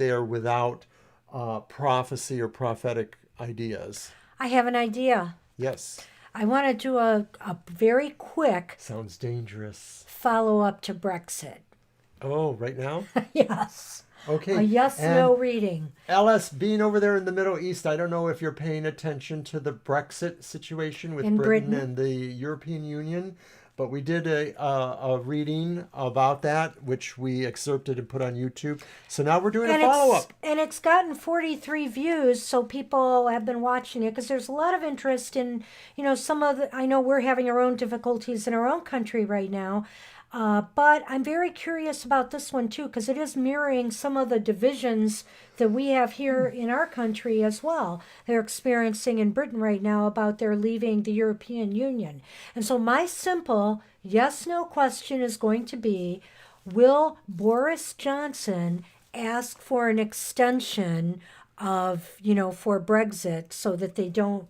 there without prophecy or prophetic ideas. I have an idea. Yes. I want to do a very quick Sounds dangerous. follow up to Brexit. Oh, right now? Yes. A Okay. yes And no reading. Ellis, being over there in the Middle East, I don't know if you're paying attention to the Brexit situation with In Britain Britain? and the European Union, but we did a reading about that, which we excerpted and put on YouTube. So now we're doing a follow up. And it's gotten 43 views, so people have been watching it because there's a lot of interest in, some of the, I know we're having our own difficulties in our own country right now. But I'm very curious about this one too, because it is mirroring some of the divisions that we have here in our country as well. They're experiencing in Britain right now about their leaving the European Union. And so my simple yes no question is going to be, will Boris Johnson ask for an extension of, for Brexit so that they don't,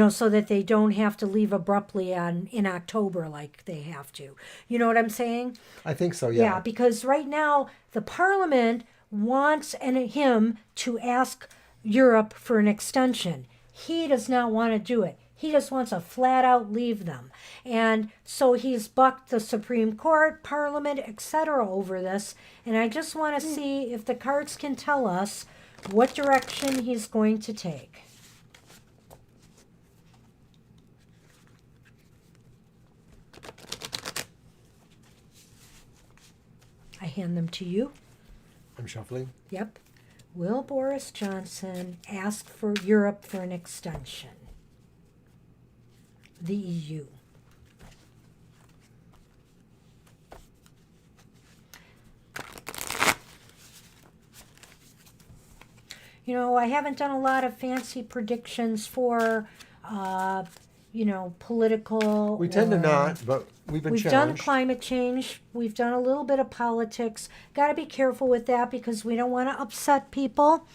so that they don't have to leave abruptly in October like they have to. You know what I'm saying? I think so, Yeah, yeah. because right now the Parliament wants him to ask Europe for an extension. He does not want to do it. He just wants to flat out leave them. And so he's bucked the Supreme Court, Parliament, etc. over this. And I just want to see if the cards can tell us what direction he's going to take. I hand them to you. I'm shuffling. Yep. Will Boris Johnson ask for Europe for an extension? The EU. I haven't done a lot of fancy predictions for, political. We tend to not, but we've been We've done challenged. climate change. We've done a little bit of politics. Got to be careful with that because we don't want to upset people.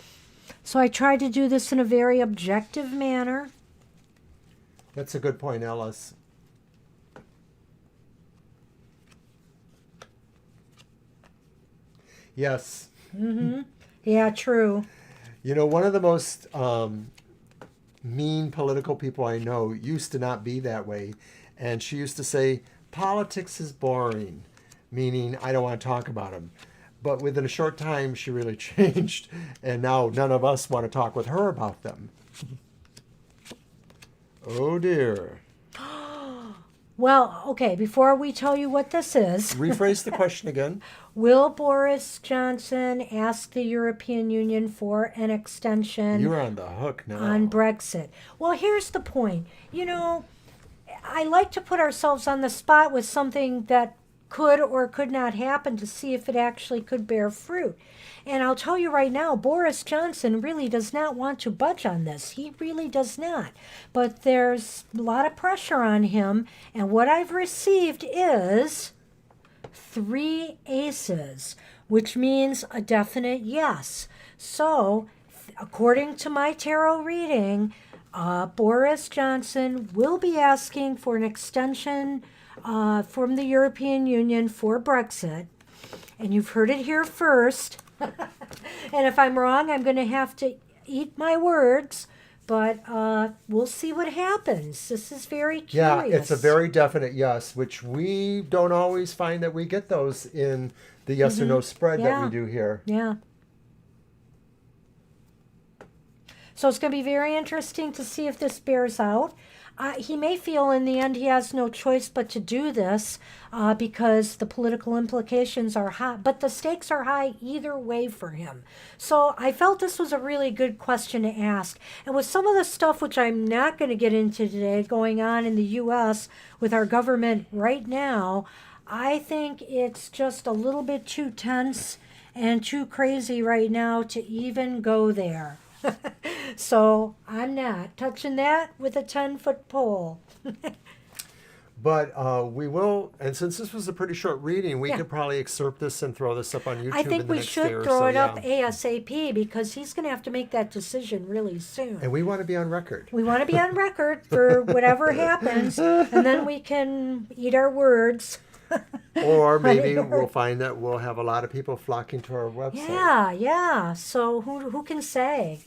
So I tried to do this in a very objective manner. That's a good point, Ellis. Yes. Yeah, true. One of the most mean political people I know used to not be that way. And she used to say, politics is boring, meaning I don't want to talk about them. But within a short time, she really changed. And now none of us want to talk with her about them. Oh, dear. Well, okay, before we tell you what this is, Rephrase the question again. will Boris Johnson ask the European Union for an extension You're on the hook now. on Brexit? Well, here's the point. I like to put ourselves on the spot with something that could or could not happen to see if it actually could bear fruit. And I'll tell you right now, Boris Johnson really does not want to budge on this. He really does not. But there's a lot of pressure on him. And what I've received is 3 aces, which means a definite yes. So, according to my tarot reading, Boris Johnson will be asking for an extension from the European Union for Brexit. And you've heard it here first. And if I'm wrong, I'm going to have to eat my words. But we'll see what happens. This is very Yeah, curious. it's a very definite yes, which we don't always find that we get those in the yes or no spread that we Yeah. do here. Yeah. So it's going to be very interesting to see if this bears out. He may feel in the end he has no choice but to do this because the political implications are high, but the stakes are high either way for him. So I felt this was a really good question to ask. And with some of the stuff, which I'm not going to get into today, going on in the U.S. with our government right now, I think it's just a little bit too tense and too crazy right now to even go there. So I'm not touching that with a 10-foot pole. But we will, and since this was a pretty short reading, we Yeah. could probably excerpt this and throw this up on YouTube I in think the we next should day or throw so, it up yeah. ASAP because he's going to have to make that decision really soon. And we want to be on record. We want to be on record for whatever happens, and then we can eat our words. Or maybe we'll find that we'll have a lot of people flocking to our website. Yeah, yeah. So who can say?